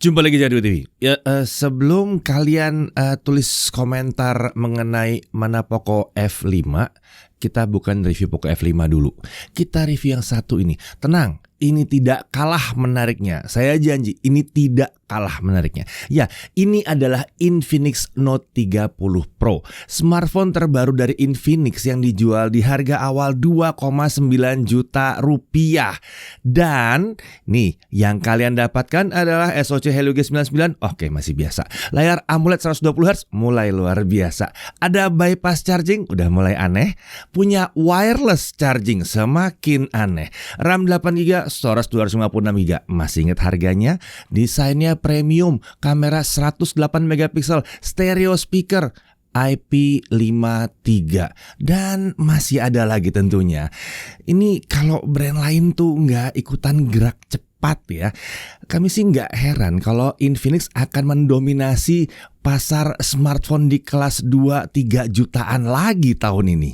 Jumpa lagi Jadwal TV. Sebelum kalian tulis komentar mengenai mana Poco F5, kita bukan review Poco F5 dulu. Kita review yang satu ini. Tenang, ini tidak kalah menariknya. Saya janji, ini tidak kalah menariknya. Ya, ini adalah Infinix Note 30 Pro. Smartphone terbaru dari Infinix yang dijual di harga awal 2,9 juta rupiah. Dan nih, yang kalian dapatkan adalah SoC Helio G99. Oke, masih biasa. Layar AMOLED 120Hz mulai luar biasa. Ada bypass charging, udah mulai aneh. Punya wireless charging, semakin aneh. RAM 8GB, storage 256GB. Masih ingat harganya? Desainnya premium, kamera 108 megapiksel, stereo speaker IP53, dan masih ada lagi tentunya. Ini kalau brand lain tuh nggak ikutan gerak cepat ya. Kami sih nggak heran kalau Infinix akan mendominasi pasar smartphone di kelas 2-3 jutaan lagi tahun ini.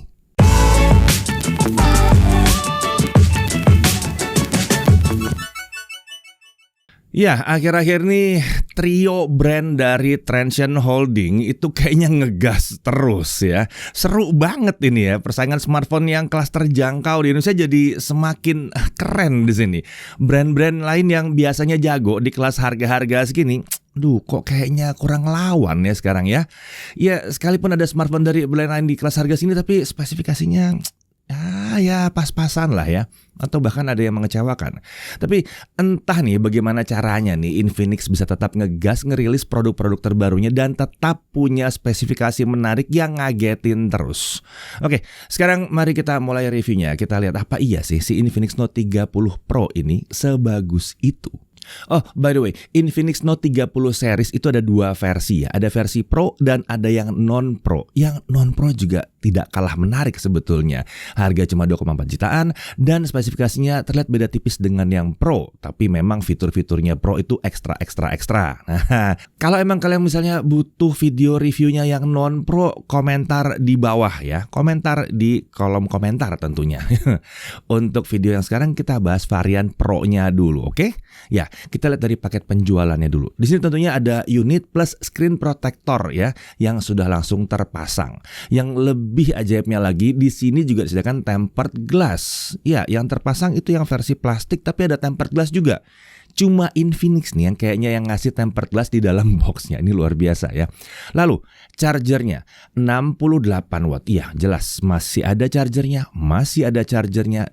Ya, akhir-akhir nih trio brand dari Transsion Holding itu kayaknya ngegas terus ya. Seru banget ini ya, persaingan smartphone yang kelas terjangkau di Indonesia jadi semakin keren di sini. Brand-brand lain yang biasanya jago di kelas harga-harga segini, kok kayaknya kurang lawan ya sekarang ya. Ya, sekalipun ada smartphone dari brand lain di kelas harga sini, tapi spesifikasinya ya pas-pasan lah ya, atau bahkan ada yang mengecewakan. Tapi entah nih bagaimana caranya nih Infinix bisa tetap ngegas ngerilis produk-produk terbarunya dan tetap punya spesifikasi menarik yang ngagetin terus. Oke, sekarang mari kita mulai reviewnya. Kita lihat apa iya sih si Infinix Note 30 Pro ini sebagus itu. Oh, by the way, Infinix Note 30 series itu ada dua versi ya. Ada versi Pro dan ada yang non-Pro. Yang non-Pro juga tidak kalah menarik sebetulnya. Harga cuma 2,4 jutaan dan spesifikasinya terlihat beda tipis dengan yang Pro. Tapi memang fitur-fiturnya Pro itu ekstra. Nah, kalau emang kalian misalnya butuh video reviewnya yang non-Pro, komentar di bawah ya. Komentar di kolom komentar tentunya. Untuk video yang sekarang kita bahas varian Pro-nya dulu, oke? Ya, kita lihat dari paket penjualannya dulu. Di sini tentunya ada unit plus screen protector ya, yang sudah langsung terpasang. Yang lebih ajaibnya lagi, di sini juga disediakan tempered glass. Ya, yang terpasang itu yang versi plastik, tapi ada tempered glass juga. Cuma Infinix nih yang kayaknya yang ngasih tempered glass di dalam boxnya. Ini luar biasa ya. Lalu chargernya 68 watt. Iya jelas masih ada chargernya,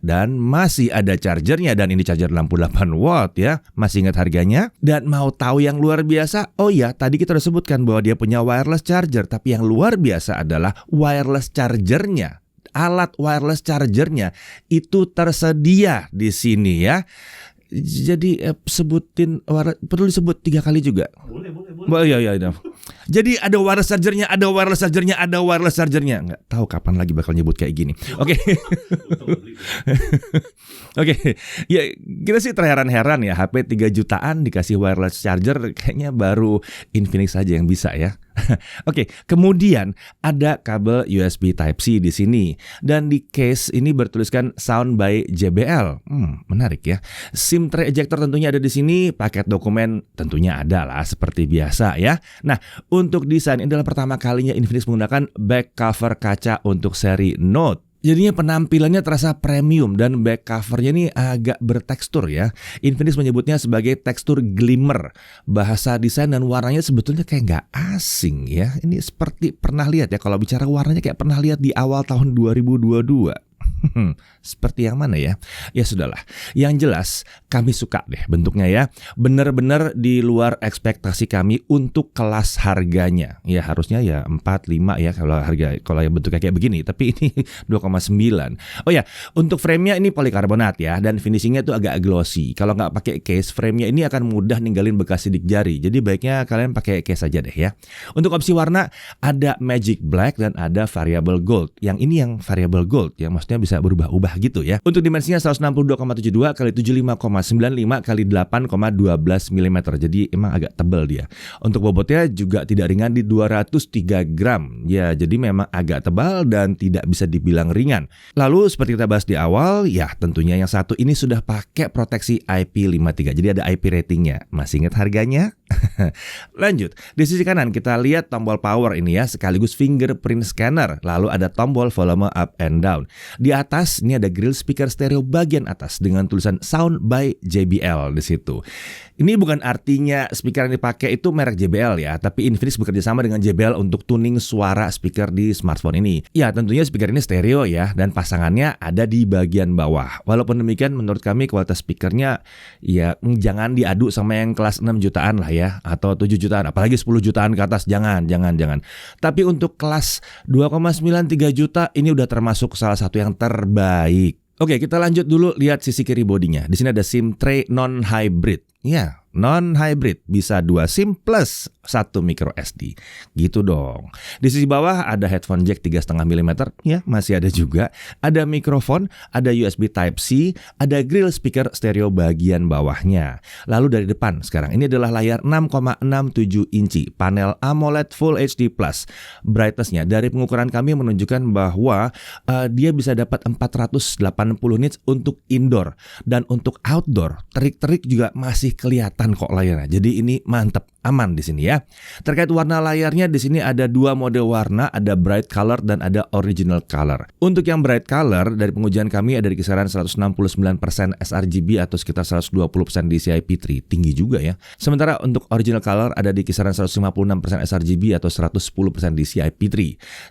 dan masih ada chargernya. Dan ini charger 68 watt ya. Masih ingat harganya? Dan mau tahu yang luar biasa? Oh ya, tadi kita udah sebutkan bahwa dia punya wireless charger. Tapi yang luar biasa adalah wireless chargernya. Alat wireless chargernya itu tersedia di sini ya. Jadi sebutin, perlu disebut 3 kali juga. Boleh. Iya. Jadi ada wireless chargernya. Nggak tahu kapan lagi bakal nyebut kayak gini. Oke. Oke. Ya kita sih terheran-heran ya, HP 3 jutaan dikasih wireless charger, kayaknya baru Infinix aja yang bisa ya. Oke, kemudian ada kabel USB Type-C di sini, dan di case ini bertuliskan Sound by JBL. Menarik ya. SIM tray ejector tentunya ada di sini, paket dokumen tentunya ada lah seperti biasa ya. Nah, untuk desain ini adalah pertama kalinya Infinix menggunakan back cover kaca untuk seri Note. Jadinya penampilannya terasa premium dan back covernya ini agak bertekstur ya. Infinix menyebutnya sebagai tekstur glimmer. Bahasa desain dan warnanya sebetulnya kayak nggak asing ya. Ini seperti pernah lihat ya, kalau bicara warnanya kayak pernah lihat di awal tahun 2022. Seperti yang mana ya? Ya sudahlah. Yang jelas kami suka deh bentuknya ya. Benar-benar di luar ekspektasi kami untuk kelas harganya. Ya harusnya ya 4-5 ya kalau yang bentuknya kayak begini. Tapi ini 2,9. Oh ya, untuk frame-nya ini polikarbonat ya, dan finishingnya itu agak glossy. Kalau nggak pakai case, frame-nya ini akan mudah ninggalin bekas sidik jari. Jadi baiknya kalian pakai case aja deh ya. Untuk opsi warna ada Magic Black dan ada Variable Gold. Yang ini yang Variable Gold, yang maksudnya bisa berubah-ubah gitu ya. Untuk dimensinya 162,72 x 75,95 x 8,12 mm. Jadi emang agak tebal dia. Untuk bobotnya juga tidak ringan di 203 gram. Ya, jadi memang agak tebal dan tidak bisa dibilang ringan. Lalu seperti kita bahas di awal, ya tentunya yang satu ini sudah pakai proteksi IP53. Jadi ada IP ratingnya. Masih ingat harganya? Lanjut, di sisi kanan kita lihat tombol power ini ya, sekaligus fingerprint scanner. Lalu ada tombol volume up and down. Di atas ini ada grill speaker stereo bagian atas dengan tulisan Sound by JBL di situ. Ini bukan artinya speaker yang dipakai itu merek JBL ya, tapi Infinix bekerja sama dengan JBL untuk tuning suara speaker di smartphone ini. Ya, tentunya speaker ini stereo ya, dan pasangannya ada di bagian bawah. Walaupun demikian, menurut kami kualitas speakernya ya jangan diadu sama yang kelas 6 jutaan lah ya, atau 7 jutaan, apalagi 10 jutaan ke atas, jangan. Tapi untuk kelas 2,93 juta ini udah termasuk salah satu yang terbaik. Oke, kita lanjut dulu lihat sisi kiri bodinya. Di sini ada SIM tray non-hybrid. Ya, non-hybrid, bisa 2 SIM plus 1 micro SD. Gitu dong. Di sisi bawah ada headphone jack 3,5 mm, ya masih ada juga. Ada mikrofon, ada USB Type-C, ada grill speaker stereo bagian bawahnya. Lalu dari depan sekarang, ini adalah layar 6,67 inci, panel AMOLED Full HD+. Brightness-nya dari pengukuran kami menunjukkan bahwa dia bisa dapat 480 nits untuk indoor. Dan untuk outdoor, terik-terik juga masih kelihatan kok layarnya. Jadi ini mantep, aman di sini ya. Terkait warna layarnya, di sini ada 2 mode warna, ada bright color dan ada original color. Untuk yang bright color dari pengujian kami ada di kisaran 169% sRGB atau sekitar 120% DCI-P3, tinggi juga ya. Sementara untuk original color ada di kisaran 156% sRGB atau 110% DCI-P3.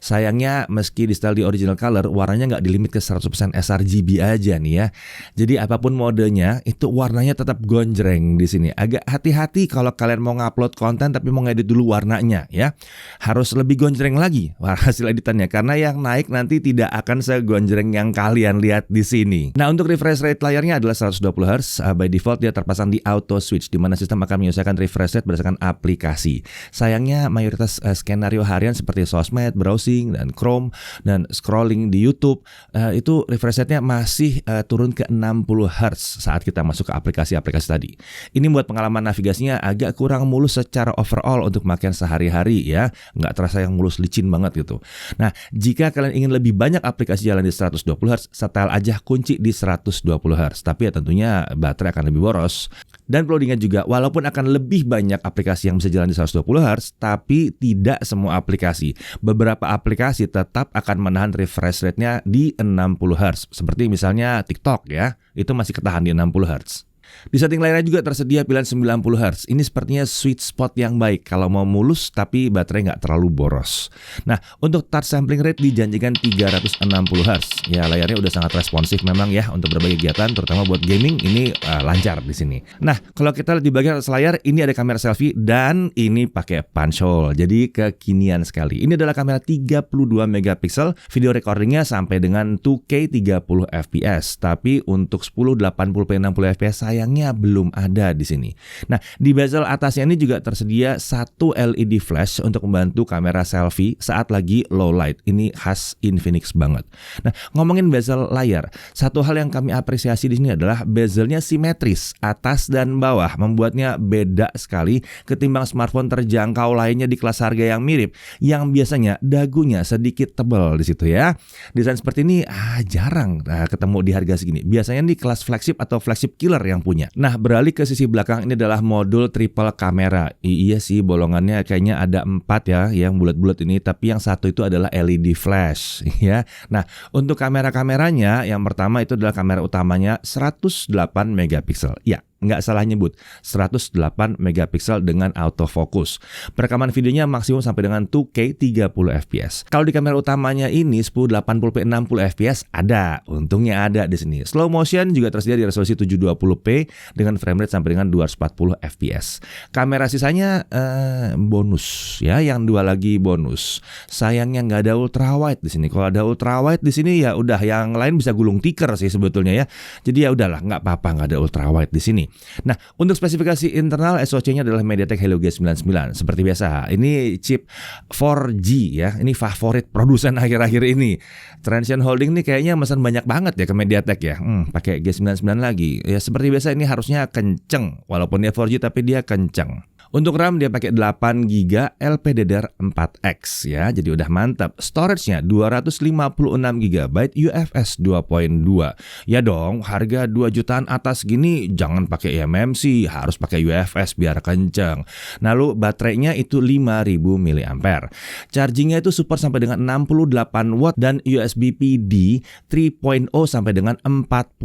Sayangnya meski di style di original color, warnanya nggak dilimit ke 100% sRGB aja nih ya. Jadi apapun modenya itu warnanya tetap gonjreng di sini. Agak hati-hati kalau kalian mau ngupload konten tapi mau ngedit dulu warnanya ya. Harus lebih gonjreng lagi hasil editannya, karena yang naik nanti tidak akan segonjreng yang kalian lihat di sini. Nah, untuk refresh rate layarnya adalah 120 Hz. By default dia terpasang di auto switch, di mana sistem akan menyelesaikan refresh rate berdasarkan aplikasi. Sayangnya mayoritas skenario harian seperti sosmed, browsing, dan Chrome, dan scrolling di YouTube itu refresh rate-nya masih turun ke 60 Hz saat kita masuk ke aplikasi-aplikasi tadi. Ini buat pengalaman navigasinya agak kurang mulus secara overall untuk pemakaian sehari-hari ya. Nggak terasa yang mulus licin banget gitu. Nah, jika kalian ingin lebih banyak aplikasi jalan di 120 Hz, setel aja kunci di 120 Hz. Tapi ya tentunya baterai akan lebih boros. Dan perlu diingat juga, walaupun akan lebih banyak aplikasi yang bisa jalan di 120 Hz, tapi tidak semua aplikasi. Beberapa aplikasi tetap akan menahan refresh rate-nya di 60 Hz. Seperti misalnya TikTok ya, itu masih ketahan di 60 Hz. Di setting layarnya juga tersedia pilihan 90 Hz. Ini sepertinya sweet spot yang baik kalau mau mulus tapi baterai nggak terlalu boros. Nah, untuk touch sampling rate dijanjikan 360 Hz. Ya, layarnya udah sangat responsif memang ya untuk berbagai kegiatan, terutama buat gaming ini lancar di sini. Nah, kalau kita lihat di bagian atas layar, ini ada kamera selfie dan ini pakai punch hole. Jadi kekinian sekali. Ini adalah kamera 32 megapiksel, video recordingnya sampai dengan 2K 30 fps. Tapi untuk 1080p 60 fps sayangnya belum ada di sini. Nah, di bezel atasnya ini juga tersedia satu LED flash untuk membantu kamera selfie saat lagi low light. Ini khas Infinix banget. Nah, ngomongin bezel layar, satu hal yang kami apresiasi di sini adalah bezelnya simetris, atas dan bawah, membuatnya beda sekali ketimbang smartphone terjangkau lainnya di kelas harga yang mirip, yang biasanya dagunya sedikit tebal di situ ya. Desain seperti ini jarang ketemu di harga segini. Biasanya di kelas flagship atau flagship killer yang punya. Nah, beralih ke sisi belakang, ini adalah modul triple kamera. Iya sih, bolongannya kayaknya ada 4 ya, yang bulat-bulat ini, tapi yang satu itu adalah LED flash ya. Nah, untuk kamera-kameranya, yang pertama itu adalah kamera utamanya 108 megapiksel. Ya, nggak salah nyebut, 108 megapiksel dengan autofocus. Perekaman videonya maksimum sampai dengan 2K 30 fps. Kalau di kamera utamanya ini 1080p 60 fps ada, untungnya ada di sini. Slow motion juga tersedia di resolusi 720p dengan frame rate sampai dengan 240 fps. Kamera sisanya bonus ya, yang dua lagi bonus. Sayangnya nggak ada ultrawide di sini. Kalau ada ultrawide di sini ya udah, yang lain bisa gulung tikar sih sebetulnya ya. Jadi ya udahlah, nggak apa-apa nggak ada ultrawide di sini. Nah, untuk spesifikasi internal SoC-nya adalah MediaTek Helio G99. Seperti biasa, ini chip 4G ya. Ini favorit produsen akhir-akhir ini. Transsion Holding ini kayaknya pesan banyak banget ya ke MediaTek ya. Pakai G99 lagi. Ya seperti biasa, ini harusnya kenceng. Walaupun dia 4G tapi dia kenceng. Untuk RAM dia pakai 8 GB LPDDR4X ya, jadi udah mantap. Storage-nya 256 GB UFS 2.2. Ya dong, harga 2 jutaan atas gini jangan pakai eMMC, harus pakai UFS biar kenceng. Lalu baterainya itu 5000 mAh. Chargingnya itu support sampai dengan 68 watt dan USB PD 3.0 sampai dengan 45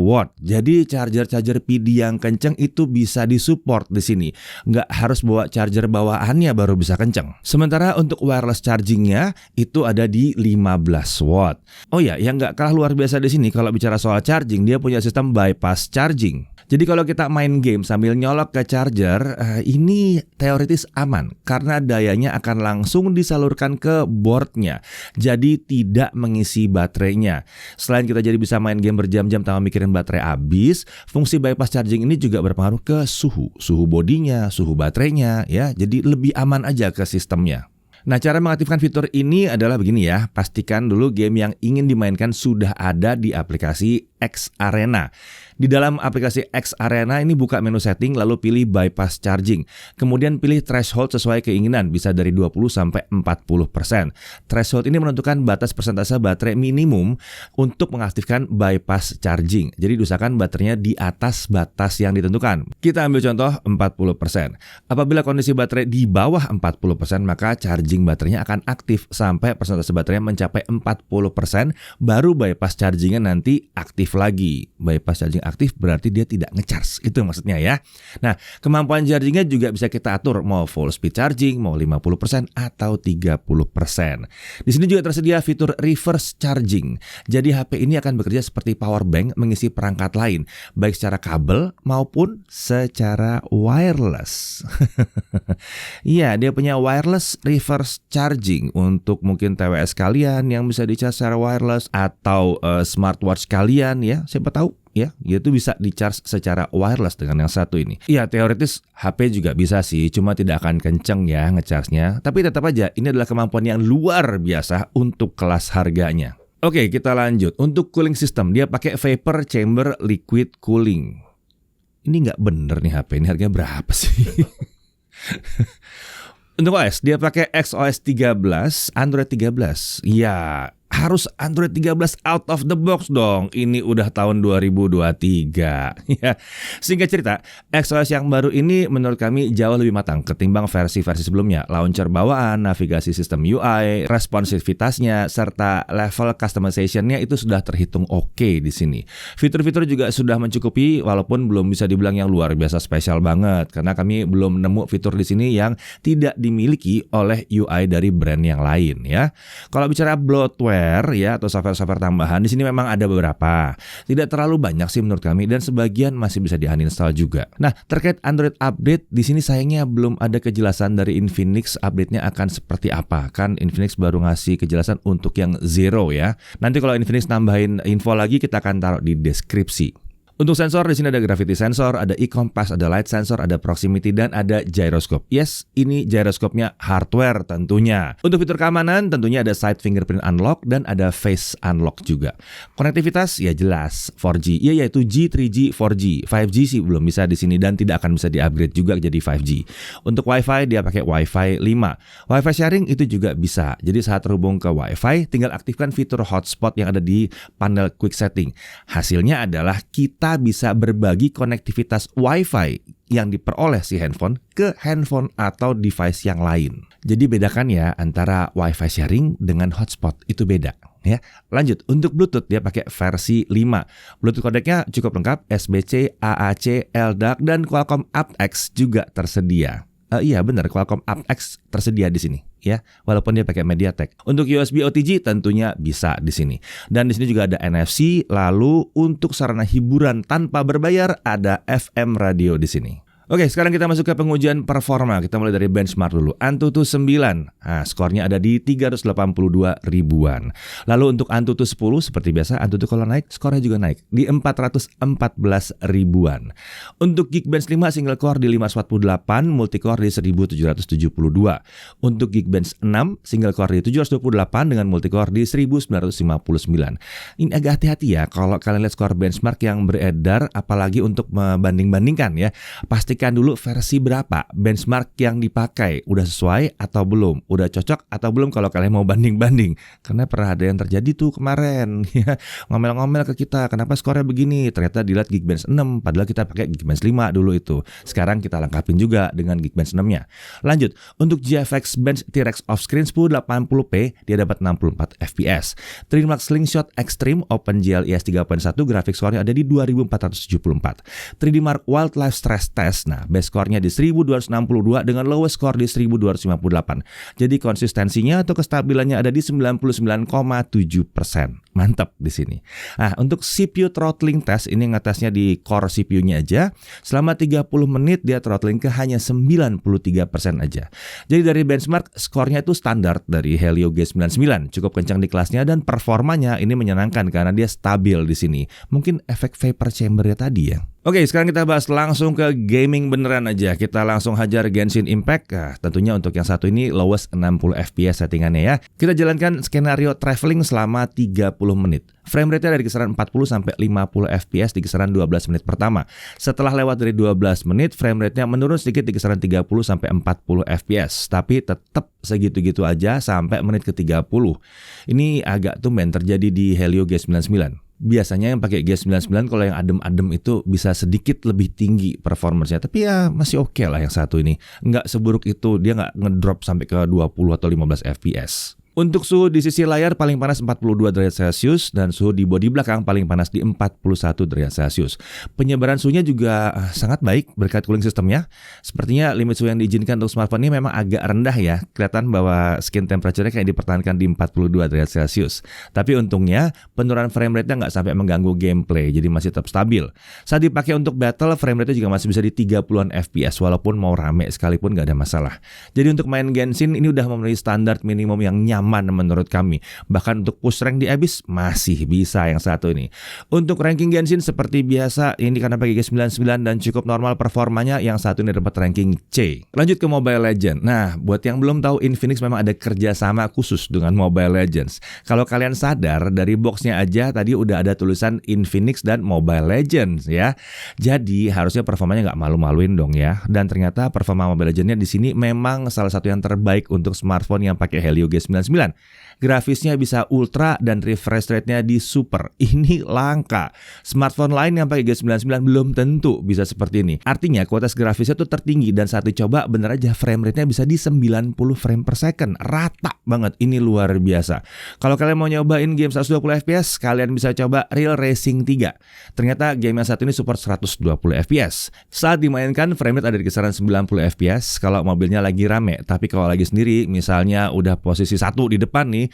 watt. Jadi charger PD yang kenceng itu bisa disupport di sini. Nggak harus bawa charger bawaannya baru bisa kenceng. Sementara untuk wireless chargingnya itu ada di 15 watt. Oh ya, yang nggak kalah luar biasa di sini kalau bicara soal charging, dia punya sistem bypass charging. Jadi kalau kita main game sambil nyolok ke charger, ini teoritis aman karena dayanya akan langsung disalurkan ke boardnya. Jadi tidak mengisi baterainya. Selain kita jadi bisa main game berjam-jam tanpa mikirin baterai habis, fungsi bypass charging ini juga berpengaruh ke suhu bodinya, suhu baterainya ya. Jadi lebih aman aja ke sistemnya. Nah, cara mengaktifkan fitur ini adalah begini ya. Pastikan dulu game yang ingin dimainkan sudah ada di aplikasi X Arena. Di dalam aplikasi X Arena ini buka menu setting lalu pilih bypass charging. Kemudian pilih threshold sesuai keinginan, bisa dari 20 sampai 40%. Threshold ini menentukan batas persentase baterai minimum untuk mengaktifkan bypass charging. Jadi diusahakan baterainya di atas batas yang ditentukan. Kita ambil contoh 40%. Apabila kondisi baterai di bawah 40%, maka charging baterainya akan aktif sampai persentase baterainya mencapai 40%, baru bypass chargingnya nanti aktif lagi. Bypass charging aktif berarti dia tidak ngecharge, itu maksudnya ya. Nah, kemampuan chargingnya juga bisa kita atur, mau full speed charging, mau 50% atau 30%. Di sini juga tersedia fitur reverse charging. Jadi HP ini akan bekerja seperti power bank mengisi perangkat lain, baik secara kabel maupun secara wireless. Iya, dia punya wireless reverse charging untuk mungkin TWS kalian yang bisa di-charge secara wireless atau smartwatch kalian ya, siapa tahu ya, itu bisa di-charge secara wireless dengan yang satu ini. Iya, teoritis HP juga bisa sih, cuma tidak akan kenceng ya nge-charge-nya. Tapi tetap aja, ini adalah kemampuan yang luar biasa untuk kelas harganya. Oke, kita lanjut. Untuk cooling system, dia pakai vapor chamber liquid cooling. Ini nggak bener nih HP, ini harganya berapa sih? Untuk OS, dia pakai XOS 13, Android 13. Ya, harus Android 13 out of the box dong. Ini udah tahun 2023. Ya, singkat cerita, XOS yang baru ini menurut kami jauh lebih matang ketimbang versi-versi sebelumnya. Launcher bawaan, navigasi sistem UI, responsivitasnya, serta level customization-nya itu sudah terhitung oke di sini. Fitur-fitur juga sudah mencukupi walaupun belum bisa dibilang yang luar biasa spesial banget karena kami belum nemu fitur di sini yang tidak dimiliki oleh UI dari brand yang lain ya. Kalau bicara bloatware ya atau software-software tambahan di sini memang ada beberapa. Tidak terlalu banyak sih menurut kami dan sebagian masih bisa di-uninstall juga. Nah, terkait Android update di sini sayangnya belum ada kejelasan dari Infinix update-nya akan seperti apa. Kan Infinix baru ngasih kejelasan untuk yang Zero ya. Nanti kalau Infinix nambahin info lagi kita akan taruh di deskripsi. Untuk sensor di sini ada gravity sensor, ada e-compass, ada light sensor, ada proximity dan ada gyroscope. Yes, ini gyroscope-nya hardware tentunya. Untuk fitur keamanan tentunya ada side fingerprint unlock dan ada face unlock juga. Konektivitas ya jelas 4G. Iya yaitu 3G, 4G. 5G sih belum bisa di sini dan tidak akan bisa di-upgrade juga jadi 5G. Untuk Wi-Fi dia pakai Wi-Fi 5. Wi-Fi sharing itu juga bisa. Jadi saat terhubung ke Wi-Fi tinggal aktifkan fitur hotspot yang ada di panel quick setting. Hasilnya adalah kita bisa berbagi konektivitas Wi-Fi yang diperoleh si handphone ke handphone atau device yang lain. Jadi bedakan ya antara Wi-Fi sharing dengan hotspot, itu beda. Ya, lanjut untuk Bluetooth dia pakai versi 5. Bluetooth kodeknya cukup lengkap, SBC, AAC, LDAC dan Qualcomm aptX juga tersedia. Iya benar, Qualcomm aptX tersedia di sini ya, walaupun dia pakai MediaTek. Untuk USB OTG tentunya bisa di sini. Dan di sini juga ada NFC, lalu untuk sarana hiburan tanpa berbayar ada FM radio di sini. Oke, sekarang kita masuk ke pengujian performa. Kita mulai dari benchmark dulu. Antutu 9. Nah, skornya ada di 382 ribuan. Lalu untuk Antutu 10 seperti biasa, Antutu kalau naik skornya juga naik di 414 ribuan. Untuk Geekbench 5 single core di 548, multicore di 1772. Untuk Geekbench 6 single core di 728 dengan multicore di 1959. Ini agak hati-hati ya kalau kalian lihat skor benchmark yang beredar, apalagi untuk membanding-bandingkan ya. Pastikan pastikan dulu versi berapa, benchmark yang dipakai, udah sesuai atau belum, udah cocok atau belum kalau kalian mau banding-banding. Karena pernah ada yang terjadi tuh kemarin, ya, ngomel-ngomel ke kita, kenapa skornya begini, ternyata dilihat Geekbench 6, padahal kita pakai Geekbench 5 dulu itu. Sekarang kita lengkapin juga dengan Geekbench 6-nya. Lanjut, untuk GFX Bench T-Rex Offscreen 1080p, dia dapat 64 fps. Trademark Slingshot Extreme OpenGL ES3.1, grafik skornya ada di 2474. 3D Mark Wildlife Stress Test, nah base score-nya di 1262 dengan lowest score di 1258. Jadi konsistensinya atau kestabilannya ada di 99,7%. Mantap di sini. Nah, untuk CPU throttling test ini ngetesnya di core CPU-nya aja. Selama 30 menit dia throttling ke hanya 93% aja. Jadi dari benchmark skornya itu standar dari Helio G99, cukup kencang di kelasnya dan performanya ini menyenangkan karena dia stabil di sini. Mungkin efek vapor chamber-nya tadi ya. Oke, sekarang kita bahas langsung ke gaming beneran aja. Kita langsung hajar Genshin Impact. Nah, tentunya untuk yang satu ini lowest 60 fps settingannya ya. Kita jalankan skenario traveling selama 30 menit. Frame rate-nya dari kisaran 40 sampai 50 fps di kisaran 12 menit pertama. Setelah lewat dari 12 menit, frame rate-nya menurun sedikit di kisaran 30 sampai 40 fps. Tapi tetap segitu-gitu aja sampai menit ke 30. Ini agak tumben terjadi di Helio G99. Biasanya yang pakai G99 kalau yang adem-adem itu bisa sedikit lebih tinggi performance-nya. Tapi ya masih oke lah yang satu ini. Nggak seburuk itu, dia nggak ngedrop sampai ke 20 atau 15 fps. Untuk suhu di sisi layar paling panas 42 derajat Celcius dan suhu di bodi belakang paling panas di 41 derajat Celcius. Penyebaran suhunya juga sangat baik berkat cooling sistemnya. Sepertinya limit suhu yang diizinkan untuk smartphone ini memang agak rendah ya. Kelihatan bahwa skin temperature-nya kayak dipertahankan di 42 derajat Celcius. Tapi untungnya penurunan frame rate-nya nggak sampai mengganggu gameplay, jadi masih tetap stabil. Saat dipakai untuk battle, frame rate-nya juga masih bisa di 30-an fps walaupun mau rame sekalipun nggak ada masalah. Jadi untuk main Genshin ini udah memenuhi standar minimum yang nyaman menurut kami. Bahkan untuk push rank di Abyss masih bisa yang satu ini. Untuk ranking Genshin seperti biasa ini karena pakai G99 dan cukup normal performanya, yang satu ini dapat ranking C. Lanjut ke Mobile Legends. Nah, buat yang belum tahu, Infinix memang ada kerjasama khusus dengan Mobile Legends. Kalau kalian sadar dari boxnya aja tadi udah ada tulisan Infinix dan Mobile Legends ya. Jadi harusnya performanya nggak malu-maluin dong ya. Dan ternyata performa Mobile Legends-nya di sini memang salah satu yang terbaik untuk smartphone yang pakai Helio G99. Grafisnya bisa ultra dan refresh rate-nya di super. Ini langka. Smartphone lain yang pakai G99 belum tentu bisa seperti ini. Artinya kualitas grafisnya tuh tertinggi dan saat dicoba bener aja frame rate-nya bisa di 90 frame per second. Rata banget. Ini luar biasa. Kalau kalian mau nyobain game 120 fps, kalian bisa coba Real Racing 3. Ternyata game yang satu ini support 120 fps. Saat dimainkan frame rate ada di kisaran 90 fps kalau mobilnya lagi rame. Tapi kalau lagi sendiri, misalnya udah posisi 1 di depan nih,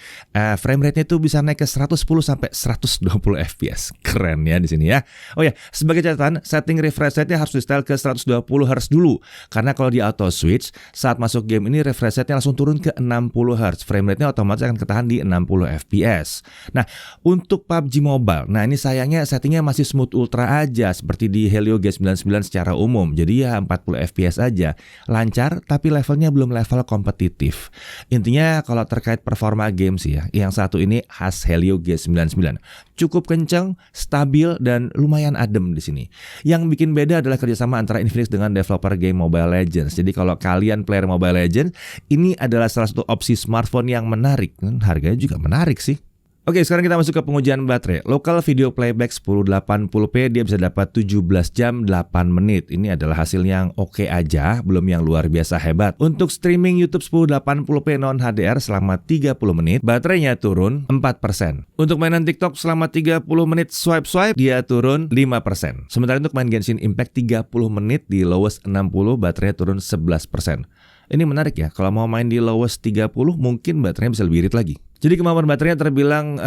frame rate-nya itu bisa naik ke 110 sampai 120 fps. Keren ya di sini ya. Oh ya, sebagai catatan, setting refresh rate-nya harus di-setel ke 120 Hz dulu. Karena kalau di auto switch, saat masuk game ini refresh rate-nya langsung turun ke 60 Hz. Frame rate-nya otomatis akan ketahan di 60 fps. Nah, untuk PUBG Mobile, nah ini sayangnya settingnya masih smooth ultra aja seperti di Helio G99 secara umum. Jadi ya 40 fps aja. Lancar, tapi levelnya belum level kompetitif. Intinya kalau terkait performa game sih ya, yang satu ini khas Helio G99. Cukup kencang, stabil, dan lumayan adem di sini. Yang bikin beda adalah kerjasama antara Infinix dengan developer game Mobile Legends. Jadi kalau kalian player Mobile Legends, ini adalah salah satu opsi smartphone yang menarik. Harganya juga menarik sih. Oke, sekarang kita masuk ke pengujian baterai. Local video playback 1080p dia bisa dapat 17 jam 8 menit. Ini adalah hasil yang oke aja, belum yang luar biasa hebat. Untuk streaming YouTube 1080p non HDR selama 30 menit, baterainya turun 4%. Untuk mainan TikTok selama 30 menit swipe dia turun 5%. Sementara untuk main Genshin Impact 30 menit di lowest 60, baterainya turun 11%. Ini menarik ya, kalau mau main di lowest 30 mungkin baterainya bisa lebih irit lagi. Jadi kemampuan baterainya terbilang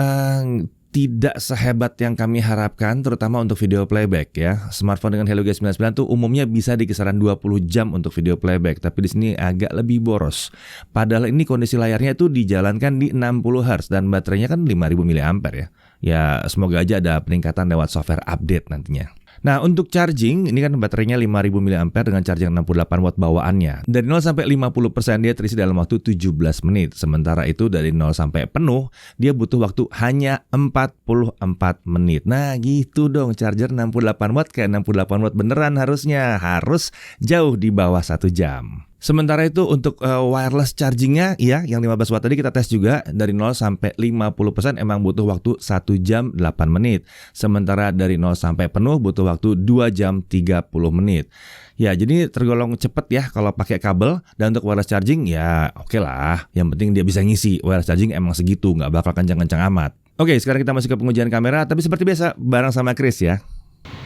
tidak sehebat yang kami harapkan, terutama untuk video playback ya. Smartphone dengan Helio G99 tuh umumnya bisa di kisaran 20 jam untuk video playback, tapi di sini agak lebih boros. Padahal ini kondisi layarnya itu dijalankan di 60 Hz dan baterainya kan 5000 mAh ya. Ya semoga aja ada peningkatan lewat software update nantinya. Nah, untuk charging, ini kan baterainya 5000 mAh dengan charging 68 watt bawaannya. Dari 0 sampai 50% dia terisi dalam waktu 17 menit. Sementara itu dari 0 sampai penuh, dia butuh waktu hanya 44 menit. Nah, gitu dong, charger 68 watt kayak 68 watt beneran harusnya. Harus jauh di bawah 1 jam. Sementara itu untuk wireless chargingnya ya, yang 15 watt tadi kita tes juga dari 0 sampai 50% emang butuh waktu 1 jam 8 menit. Sementara dari 0 sampai penuh butuh waktu 2 jam 30 menit. Ya, jadi tergolong cepet ya kalau pakai kabel. Dan untuk wireless charging ya oke lah. Yang penting dia bisa ngisi. Wireless charging emang segitu, nggak bakal kencang-kencang amat. Oke, sekarang kita masuk ke pengujian kamera. Tapi seperti biasa bareng sama Chris ya.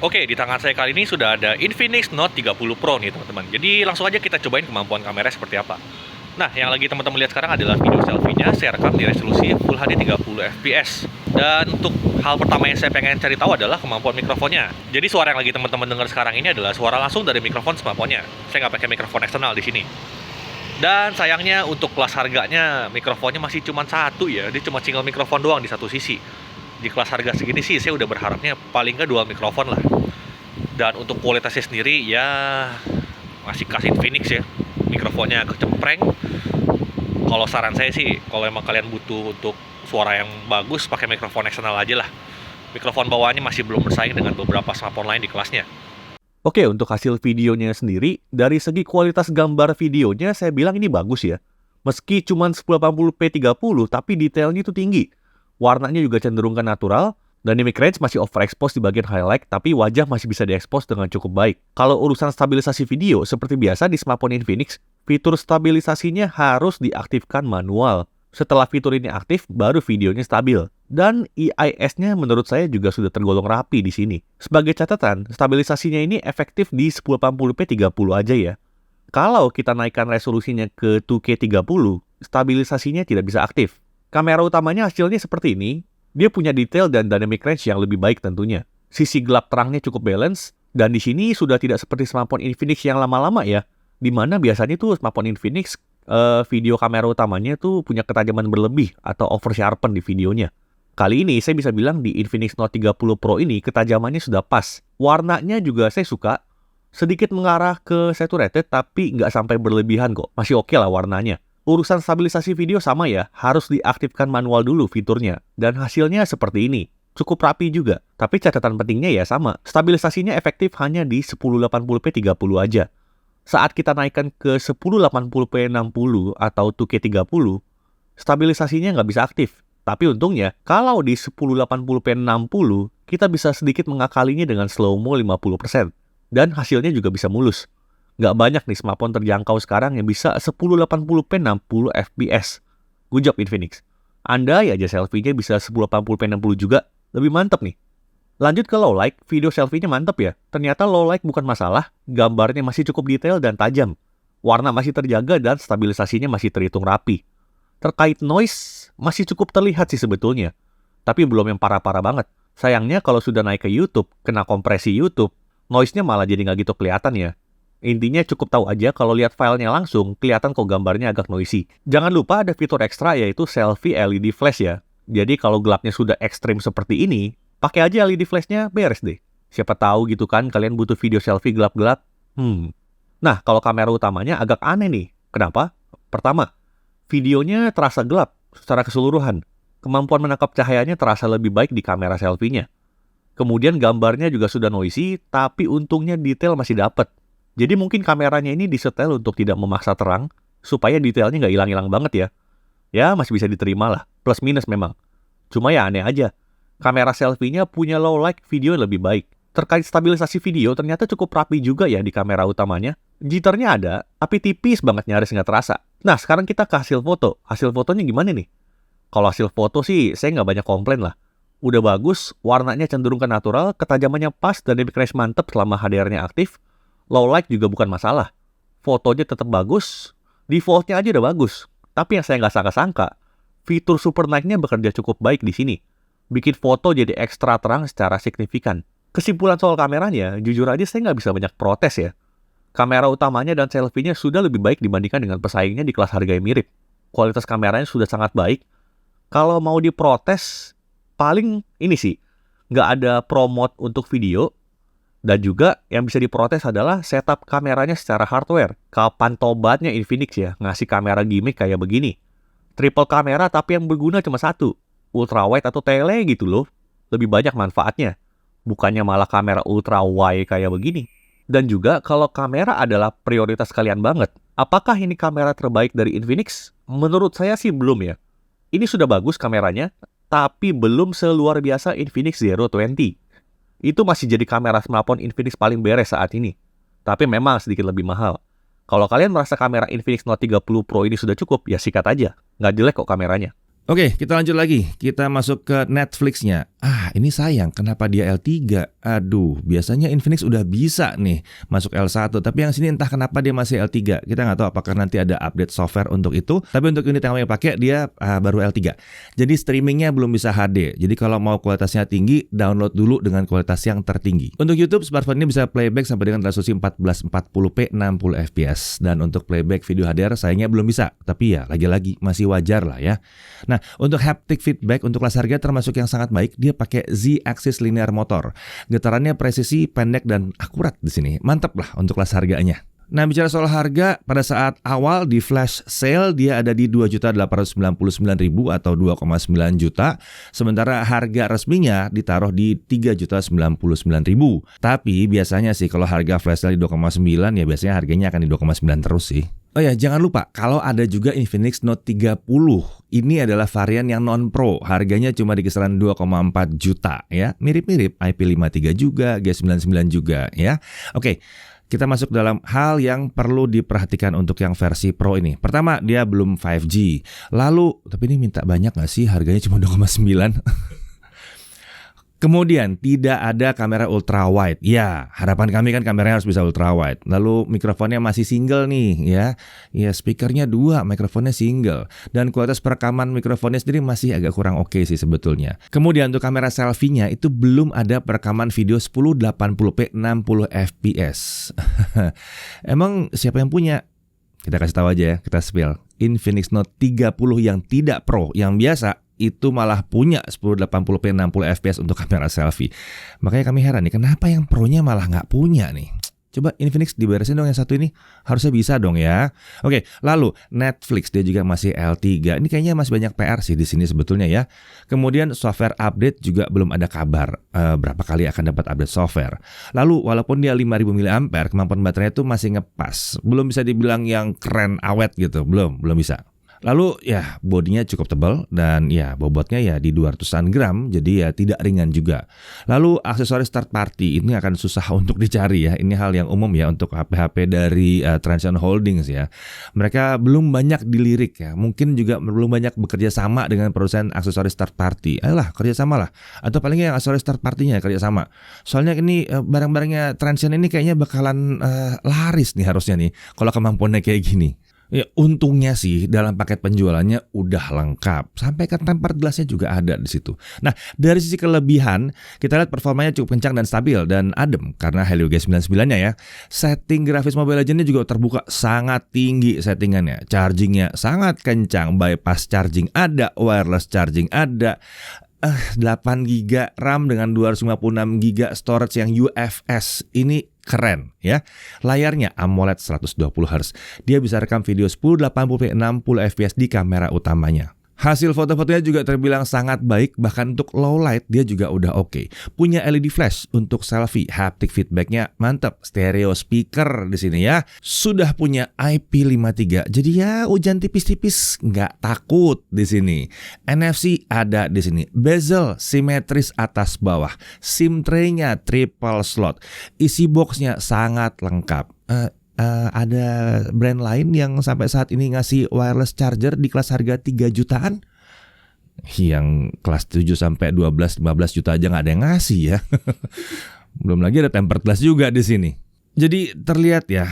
Oke, di tangan saya kali ini sudah ada Infinix Note 30 Pro nih teman-teman. Jadi langsung aja kita cobain kemampuan kamera seperti apa. Nah, yang lagi teman-teman lihat sekarang adalah video selfie-nya. Saya rekam di resolusi Full HD 30 fps. Dan untuk hal pertama yang saya pengen cari tahu adalah kemampuan mikrofonnya. Jadi suara yang lagi teman-teman dengar sekarang ini adalah suara langsung dari mikrofon smartphone-nya. Saya nggak pakai mikrofon eksternal di sini. Dan sayangnya untuk kelas harganya mikrofonnya masih cuma satu ya. Dia cuma single mikrofon doang di satu sisi. Di kelas harga segini sih saya udah berharapnya paling nggak dual mikrofon lah. Dan untuk kualitasnya sendiri ya masih kasih Infinix ya, mikrofonnya agak cempreng. Kalau saran saya sih kalau emang kalian butuh untuk suara yang bagus pakai mikrofon eksternal aja lah. Mikrofon bawaannya masih belum bersaing dengan beberapa smartphone lain di kelasnya. Oke, untuk hasil videonya sendiri, dari segi kualitas gambar videonya saya bilang ini bagus ya. Meski cuma 1080p 30, tapi detailnya itu tinggi. Warnanya juga cenderung ke natural, dynamic range masih overexpose di bagian highlight, tapi wajah masih bisa diekspos dengan cukup baik. Kalau urusan stabilisasi video, seperti biasa di smartphone Infinix, fitur stabilisasinya harus diaktifkan manual. Setelah fitur ini aktif, baru videonya stabil. Dan EIS-nya menurut saya juga sudah tergolong rapi di sini. Sebagai catatan, stabilisasinya ini efektif di 1080p 30 aja ya. Kalau kita naikkan resolusinya ke 2K 30, stabilisasinya tidak bisa aktif. Kamera utamanya hasilnya seperti ini. Dia punya detail dan dynamic range yang lebih baik tentunya. Sisi gelap terangnya cukup balance, dan di sini sudah tidak seperti smartphone Infinix yang lama-lama ya, di mana biasanya tuh smartphone Infinix video kamera utamanya tuh punya ketajaman berlebih atau oversharpen di videonya. Kali ini saya bisa bilang di Infinix Note 30 Pro ini ketajamannya sudah pas. Warnanya juga saya suka, sedikit mengarah ke saturated tapi nggak sampai berlebihan kok, masih oke lah warnanya. Urusan stabilisasi video sama ya, harus diaktifkan manual dulu fiturnya. Dan hasilnya seperti ini. Cukup rapi juga. Tapi catatan pentingnya ya sama. Stabilisasinya efektif hanya di 1080p 30 aja. Saat kita naikkan ke 1080p 60 atau 2K 30, stabilisasinya nggak bisa aktif. Tapi untungnya, kalau di 1080p 60, kita bisa sedikit mengakalinya dengan slow-mo 50%. Dan hasilnya juga bisa mulus. Nggak banyak nih smartphone terjangkau sekarang yang bisa 1080p 60 fps. Good job Infinix. Andai aja selfie-nya bisa 1080p 60 juga, lebih mantep nih. Lanjut ke low light, video selfie-nya mantep ya. Ternyata low light bukan masalah, gambarnya masih cukup detail dan tajam. Warna masih terjaga dan stabilisasinya masih terhitung rapi. Terkait noise, masih cukup terlihat sih sebetulnya. Tapi belum yang parah-parah banget. Sayangnya kalau sudah naik ke YouTube, kena kompresi YouTube, noise-nya malah jadi nggak gitu kelihatan ya. Intinya cukup tahu aja kalau lihat filenya langsung, kelihatan kok gambarnya agak noisy. Jangan lupa ada fitur ekstra yaitu selfie LED flash ya. Jadi kalau gelapnya sudah ekstrim seperti ini, pakai aja LED flashnya beres deh. Siapa tahu gitu kan kalian butuh video selfie gelap-gelap. Nah, kalau kamera utamanya agak aneh nih. Kenapa? Pertama, videonya terasa gelap secara keseluruhan. Kemampuan menangkap cahayanya terasa lebih baik di kamera selfie-nya. Kemudian gambarnya juga sudah noisy, tapi untungnya detail masih dapet. Jadi mungkin kameranya ini disetel untuk tidak memaksa terang, supaya detailnya nggak hilang-hilang banget ya. Ya, masih bisa diterima lah, plus minus memang. Cuma ya aneh aja, kamera selfie-nya punya low light video yang lebih baik. Terkait stabilisasi video, ternyata cukup rapi juga ya di kamera utamanya. Jitternya ada, tapi tipis banget nyaris nggak terasa. Nah, sekarang kita ke hasil foto. Hasil fotonya gimana nih? Kalau hasil foto sih, saya nggak banyak komplain lah. Udah bagus, warnanya cenderung ke natural, ketajamannya pas, dan dynamic range mantep selama HDR-nya aktif. Low light juga bukan masalah. Fotonya tetap bagus, default-nya aja udah bagus. Tapi yang saya nggak sangka-sangka, fitur super night-nya bekerja cukup baik di sini. Bikin foto jadi ekstra terang secara signifikan. Kesimpulan soal kameranya, jujur aja saya nggak bisa banyak protes ya. Kamera utamanya dan selfie-nya sudah lebih baik dibandingkan dengan pesaingnya di kelas harga yang mirip. Kualitas kameranya sudah sangat baik. Kalau mau diprotes, paling ini sih, nggak ada promote untuk video, Dan juga yang bisa diprotes adalah setup kameranya secara hardware. Kapan tobatnya Infinix ya ngasih kamera gimmick kayak begini? Triple kamera tapi yang berguna cuma satu. Ultra wide atau tele gitu loh. Lebih banyak manfaatnya. Bukannya malah kamera ultra wide kayak begini. Dan juga kalau kamera adalah prioritas kalian banget, apakah ini kamera terbaik dari Infinix? Menurut saya sih belum ya. Ini sudah bagus kameranya, tapi belum seluar biasa Infinix Zero 20. Itu masih jadi kamera smartphone Infinix paling beres saat ini. Tapi memang sedikit lebih mahal. Kalau kalian merasa kamera Infinix Note 30 Pro ini sudah cukup, ya sikat aja. Nggak jelek kok kameranya. Oke, kita lanjut lagi. Kita masuk ke Netflix-nya. Ini sayang, kenapa dia L3? Aduh, biasanya Infinix udah bisa nih masuk L1, tapi yang sini entah kenapa dia masih L3. Kita nggak tahu apakah nanti ada update software untuk itu, tapi untuk unit yang kami pakai dia baru L3. Jadi streamingnya belum bisa HD. Jadi kalau mau kualitasnya tinggi, download dulu dengan kualitas yang tertinggi. Untuk YouTube, smartphone ini bisa playback sampai dengan resolusi 1440p 60 fps. Dan untuk playback video HDR sayangnya belum bisa, tapi ya lagi-lagi masih wajar lah ya. Nah, untuk haptic feedback untuk kelas harga termasuk yang sangat baik, dia pakai Z-axis linear motor. Getarannya presisi, pendek dan akurat di sini. Mantap lah untuk kelas harganya. Nah, bicara soal harga, pada saat awal di flash sale dia ada di 2.899.000 atau 2,9 juta. Sementara harga resminya ditaruh di 3.099.000. Tapi biasanya sih kalau harga flash sale di 2,9 ya biasanya harganya akan di 2,9 terus sih. Oh ya, jangan lupa kalau ada juga Infinix Note 30. Ini adalah varian yang non-pro. Harganya cuma di kisaran 2,4 juta ya. Mirip-mirip IP53 juga, G99 juga ya. Oke. Kita masuk dalam hal yang perlu diperhatikan untuk yang versi Pro ini. Pertama, dia belum 5G. Lalu, tapi ini minta banyak nggak sih? Harganya cuma 2,9. Kemudian tidak ada kamera ultra wide. Ya, harapan kami kan kameranya harus bisa ultra wide. Lalu mikrofonnya masih single nih ya. Ya, speakernya 2, mikrofonnya single. Dan kualitas perekaman mikrofonnya sendiri masih agak kurang oke sih sebetulnya. Kemudian untuk kamera selfie-nya itu belum ada perekaman video 1080p 60 fps. Emang siapa yang punya? Kita kasih tahu aja ya, kita spill. Infinix Note 30 yang tidak Pro, yang biasa itu malah punya 1080p 60 fps untuk kamera selfie. Makanya kami heran nih, kenapa yang Pro-nya malah nggak punya nih? Coba Infinix diberesin dong yang satu ini. Harusnya bisa dong ya. Oke, lalu Netflix dia juga masih L3. Ini kayaknya masih banyak PR sih di sini sebetulnya ya. Kemudian software update juga belum ada kabar berapa kali akan dapat update software. Lalu walaupun dia 5000 mAh, kemampuan baterainya itu masih ngepas. Belum bisa dibilang yang keren awet gitu. Belum bisa. Lalu ya bodinya cukup tebal dan ya bobotnya ya di 200-an gram, jadi ya tidak ringan juga. Lalu aksesoris third party ini akan susah untuk dicari ya. Ini hal yang umum ya untuk HP-HP dari Transsion Holdings ya. Mereka belum banyak dilirik ya. Mungkin juga belum banyak bekerja sama dengan produsen aksesoris third party. Ayolah kerja sama lah. Atau paling yang aksesoris third party-nya kerja sama. Soalnya ini barang-barangnya Transsion ini kayaknya bakalan laris nih harusnya nih kalau kemampuannya kayak gini. Ya, untungnya sih dalam paket penjualannya udah lengkap. Sampai ke tempered glass-nya juga ada di situ. Nah, dari sisi kelebihan, kita lihat performanya cukup kencang dan stabil dan adem karena Helio G99-nya ya. Setting grafis Mobile Legends-nya juga terbuka sangat tinggi settingannya. Charging-nya sangat kencang, bypass charging ada, wireless charging ada. 8GB RAM dengan 256GB storage yang UFS. Ini keren ya. Layarnya AMOLED 120Hz. Dia bisa rekam video 1080p 60 fps di kamera utamanya. Hasil foto-fotonya juga terbilang sangat baik, bahkan untuk low light dia juga udah oke. Punya LED flash untuk selfie, haptic feedbacknya mantap, stereo speaker di sini ya. Sudah punya IP53, jadi ya hujan tipis-tipis nggak takut di sini. NFC ada di sini, bezel simetris atas bawah, SIM tray-nya triple slot, isi box-nya sangat lengkap. Ada brand lain yang sampai saat ini ngasih wireless charger di kelas harga 3 jutaan. Yang kelas 7 sampai 12-15 juta aja nggak ada yang ngasih ya. Belum lagi ada tempered glass juga di sini. Jadi terlihat ya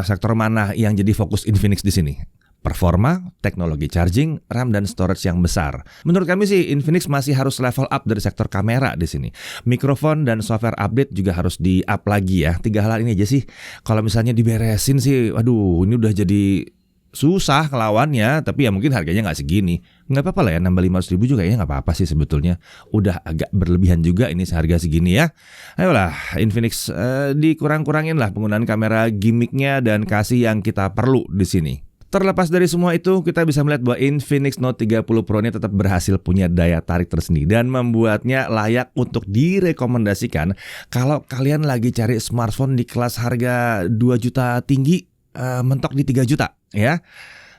sektor mana yang jadi fokus Infinix di sini. Performa, teknologi charging, RAM dan storage yang besar. Menurut kami sih Infinix masih harus level up dari sektor kamera di sini. Mikrofon dan software update juga harus di up lagi ya. 3 hal ini aja sih. Kalau misalnya diberesin sih, waduh ini udah jadi susah ngelawannya, tapi ya mungkin harganya nggak segini. Nggak apa-apa lah ya, nambah 500.000 juga kayaknya nggak apa-apa sih sebetulnya. Udah agak berlebihan juga ini seharga segini ya. Ayolah Infinix, dikurang-kurangin lah penggunaan kamera gimmicknya dan kasih yang kita perlu di sini. Terlepas dari semua itu, kita bisa melihat bahwa Infinix Note 30 Pro ini tetap berhasil punya daya tarik tersendiri dan membuatnya layak untuk direkomendasikan kalau kalian lagi cari smartphone di kelas harga 2 juta tinggi, mentok di 3 juta ya.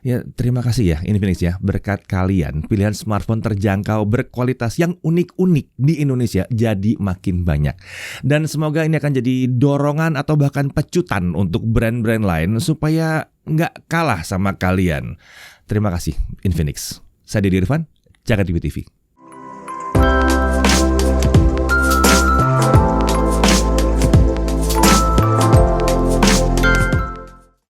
Ya, terima kasih ya Infinix ya. Berkat kalian, pilihan smartphone terjangkau berkualitas yang unik-unik di Indonesia jadi makin banyak. Dan semoga ini akan jadi dorongan atau bahkan pecutan untuk brand-brand lain supaya nggak kalah sama kalian. Terima kasih Infinix. Saya Deddy Irfan, Jaga TV.